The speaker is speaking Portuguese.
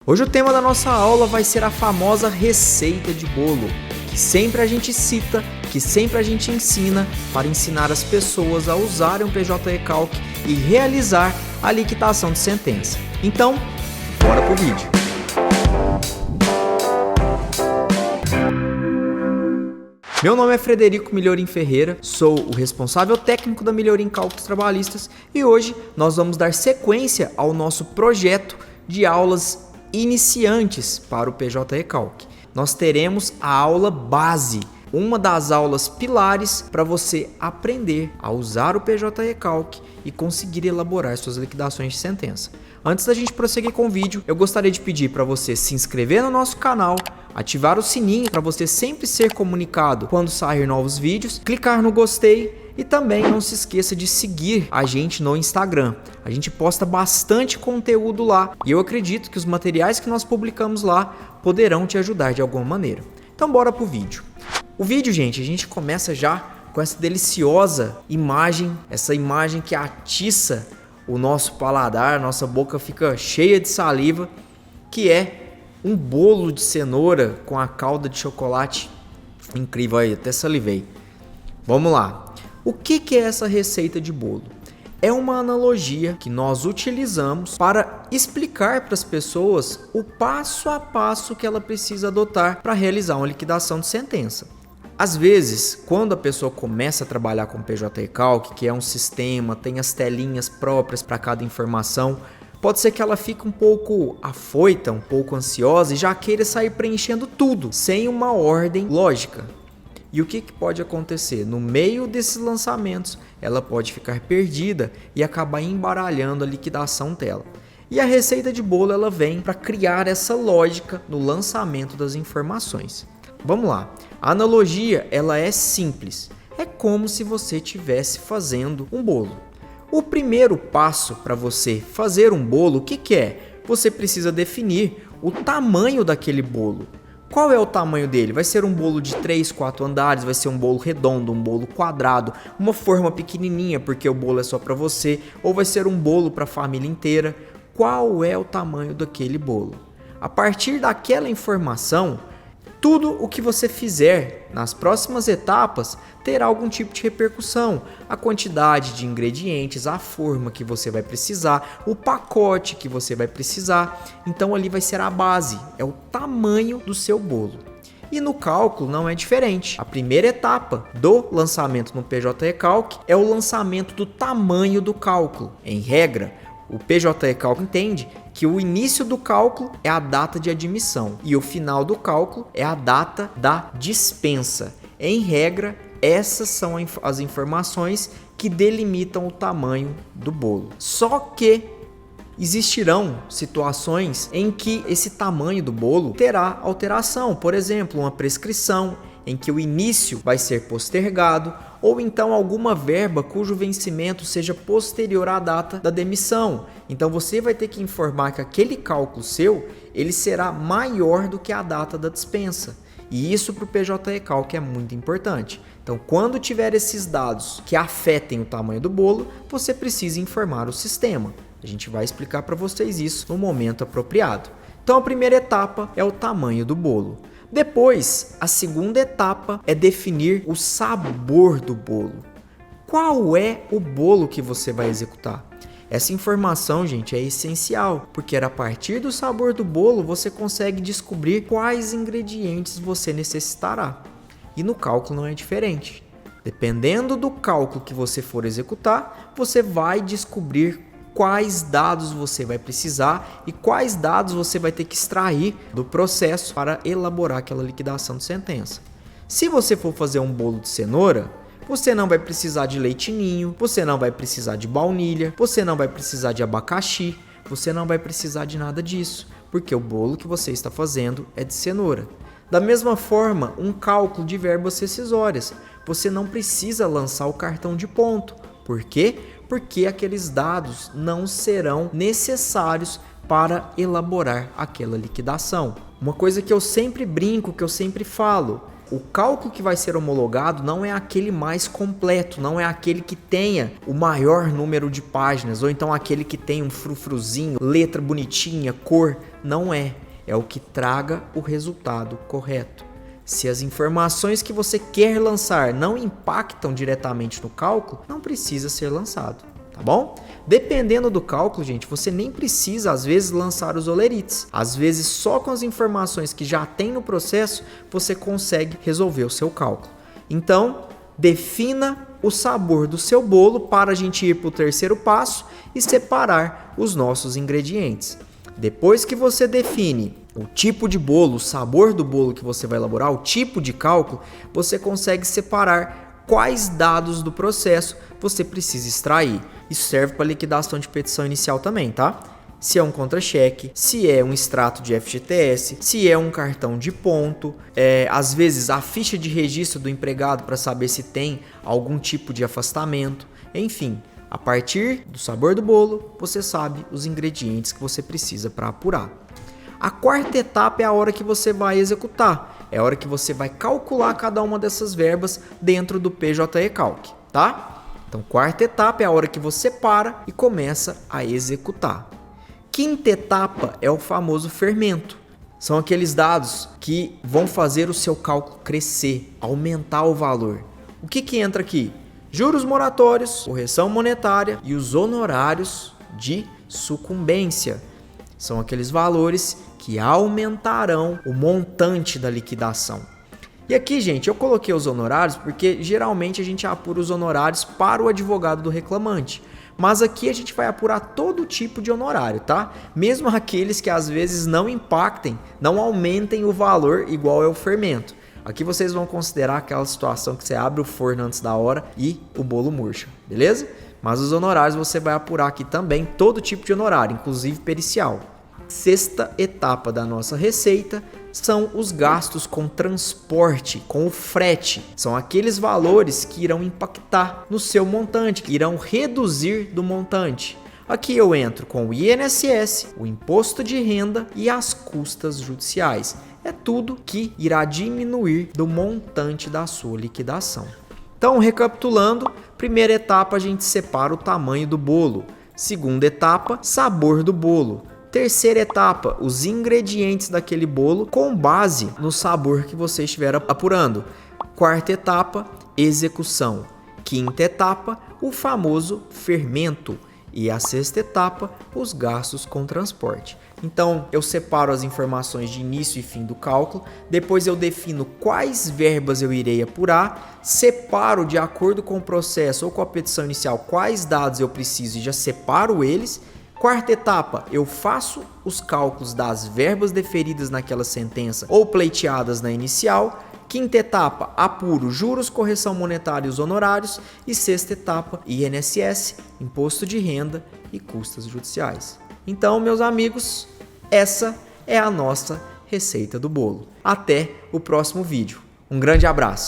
Hoje o tema da nossa aula vai ser a famosa receita de bolo, que sempre a gente cita, que sempre a gente ensina para ensinar as pessoas a usarem o PJ Recalc e realizar a liquidação de sentença. Então, bora pro vídeo! Meu nome é Frederico Milhorim Ferreira, sou o responsável técnico da Milhorim Cálculos Trabalhistas e hoje nós vamos dar sequência ao nosso projeto de aulas iniciantes para o PJ Recalc. Nós teremos a aula base, uma das aulas pilares para você aprender a usar o PJ Recalc e conseguir elaborar suas liquidações de sentença. Antes da gente prosseguir com o vídeo, eu gostaria de pedir para você se inscrever no nosso canal, ativar o sininho para você sempre ser comunicado quando sair novos vídeos, clicar no gostei e também não se esqueça de seguir a gente no Instagram. A gente posta bastante conteúdo lá e eu acredito que os materiais que nós publicamos lá poderão te ajudar de alguma maneira. Então bora pro vídeo. O vídeo, gente, a gente começa já com essa deliciosa imagem, essa imagem que atiça o nosso paladar, nossa boca fica cheia de saliva, que é um bolo de cenoura com a calda de chocolate. Incrível aí, até salivei. Vamos lá. O que é essa receita de bolo? É uma analogia que nós utilizamos para explicar para as pessoas o passo a passo que ela precisa adotar para realizar uma liquidação de sentença. Às vezes, quando a pessoa começa a trabalhar com PJ Recalc, que é um sistema, tem as telinhas próprias para cada informação, pode ser que ela fique um pouco afoita, um pouco ansiosa e já queira sair preenchendo tudo, sem uma ordem lógica. E o que pode acontecer? No meio desses lançamentos, ela pode ficar perdida e acabar embaralhando a liquidação dela. E a receita de bolo ela vem para criar essa lógica no lançamento das informações. Vamos lá. A analogia ela é simples. É como se você estivesse fazendo um bolo. O primeiro passo para você fazer um bolo, o que é? Você precisa definir o tamanho daquele bolo. Qual é o tamanho dele? Vai ser um bolo de 3, 4 andares, vai ser um bolo redondo, um bolo quadrado, uma forma pequenininha porque o bolo é só para você, ou vai ser um bolo para a família inteira? Qual é o tamanho daquele bolo? A partir daquela informação, tudo o que você fizer nas próximas etapas terá algum tipo de repercussão. A quantidade de ingredientes, a forma que você vai precisar, o pacote que você vai precisar. Então ali vai ser a base, é o tamanho do seu bolo. E no cálculo não é diferente. A primeira etapa do lançamento no PJ Recalc é o lançamento do tamanho do cálculo. Em regra, o PJ Recalc entende que o início do cálculo é a data de admissão e o final do cálculo é a data da dispensa. Em regra, essas são as informações que delimitam o tamanho do bolo. Só que existirão situações em que esse tamanho do bolo terá alteração. Por exemplo, uma prescrição em que o início vai ser postergado, ou então alguma verba cujo vencimento seja posterior à data da demissão. Então você vai ter que informar que aquele cálculo seu, ele será maior do que a data da dispensa. E isso para o PJ Recalc é muito importante. Então quando tiver esses dados que afetem o tamanho do bolo, você precisa informar o sistema. A gente vai explicar para vocês isso no momento apropriado. Então a primeira etapa é o tamanho do bolo. Depois, a segunda etapa é definir o sabor do bolo. Qual é o bolo que você vai executar? Essa informação, gente, é essencial, porque a partir do sabor do bolo você consegue descobrir quais ingredientes você necessitará. E no cálculo não é diferente. Dependendo do cálculo que você for executar, você vai descobrir quais dados você vai precisar e quais dados você vai ter que extrair do processo para elaborar aquela liquidação de sentença. Se você for fazer um bolo de cenoura, você não vai precisar de leite ninho, você não vai precisar de baunilha, você não vai precisar de abacaxi, você não vai precisar de nada disso, porque o bolo que você está fazendo é de cenoura. Da mesma forma, um cálculo de verbas rescisórias, você não precisa lançar o cartão de ponto. Por quê? Porque aqueles dados não serão necessários para elaborar aquela liquidação. Uma coisa que eu sempre brinco, que eu sempre falo, o cálculo que vai ser homologado não é aquele mais completo, não é aquele que tenha o maior número de páginas, ou então aquele que tem um frufruzinho, letra bonitinha, cor. Não é. É o que traga o resultado correto. Se as informações que você quer lançar não impactam diretamente no cálculo, não precisa ser lançado, tá bom? Dependendo do cálculo, gente, você nem precisa, às vezes, lançar os olerites. Às vezes, só com as informações que já tem no processo, você consegue resolver o seu cálculo. Então, defina o sabor do seu bolo para a gente ir para o terceiro passo e separar os nossos ingredientes. Depois que você define o tipo de bolo, o sabor do bolo que você vai elaborar, o tipo de cálculo, você consegue separar quais dados do processo você precisa extrair. Isso serve para liquidação de petição inicial também, tá? Se é um contra-cheque, se é um extrato de FGTS, se é um cartão de ponto, às vezes a ficha de registro do empregado para saber se tem algum tipo de afastamento, enfim. A partir do sabor do bolo, você sabe os ingredientes que você precisa para apurar. A quarta etapa é a hora que você vai executar. É a hora que você vai calcular cada uma dessas verbas dentro do PJE Calc, tá? Então, quarta etapa é a hora que você para e começa a executar. Quinta etapa é o famoso fermento. São aqueles dados que vão fazer o seu cálculo crescer, aumentar o valor. O que entra aqui? Juros moratórios, correção monetária e os honorários de sucumbência. São aqueles valores que aumentarão o montante da liquidação. E aqui, gente, eu coloquei os honorários porque geralmente a gente apura os honorários para o advogado do reclamante. Mas aqui a gente vai apurar todo tipo de honorário, tá? Mesmo aqueles que às vezes não impactem, não aumentem o valor igual é o fermento. Aqui vocês vão considerar aquela situação que você abre o forno antes da hora e o bolo murcha, beleza? Mas os honorários você vai apurar aqui também, todo tipo de honorário, inclusive pericial. Sexta etapa da nossa receita são os gastos com transporte, com o frete. São aqueles valores que irão impactar no seu montante, que irão reduzir do montante. Aqui eu entro com o INSS, o imposto de renda e as custas judiciais. É tudo que irá diminuir do montante da sua liquidação. Então, recapitulando, primeira etapa a gente separa o tamanho do bolo. Segunda etapa, sabor do bolo. Terceira etapa, os ingredientes daquele bolo com base no sabor que você estiver apurando. Quarta etapa, execução. Quinta etapa, o famoso fermento. E a sexta etapa, os gastos com transporte. Então, eu separo as informações de início e fim do cálculo, depois eu defino quais verbas eu irei apurar, separo de acordo com o processo ou com a petição inicial quais dados eu preciso e já separo eles. Quarta etapa, eu faço os cálculos das verbas deferidas naquela sentença ou pleiteadas na inicial. Quinta etapa, apuro juros, correção monetária e os honorários. E sexta etapa, INSS, imposto de renda e custas judiciais. Então, meus amigos, essa é a nossa receita do bolo. Até o próximo vídeo. Um grande abraço!